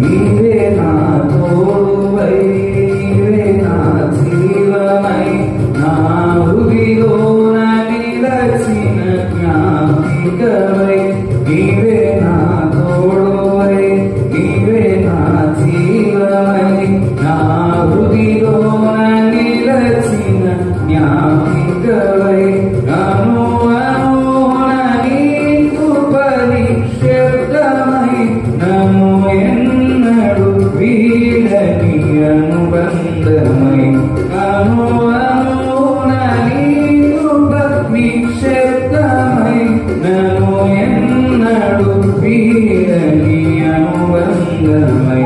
నీవే నా తోడువై, నీవే నా జీవమై, నా హృదిలోన నిలచిన జ్ఞాపికవై. నీవే నా తోడువై, నీవే నా జీవమై, నా హృదిలోన నిలచిన జ్ఞాపికవై. నన్ను పరిశుద్ధమై, నన్ను ఎన్నడు వీడని అనుబంధమై, నన్ను నిశ్శబ్దమై, నన్ను ఎన్నడు వీడని అనుబంధమై.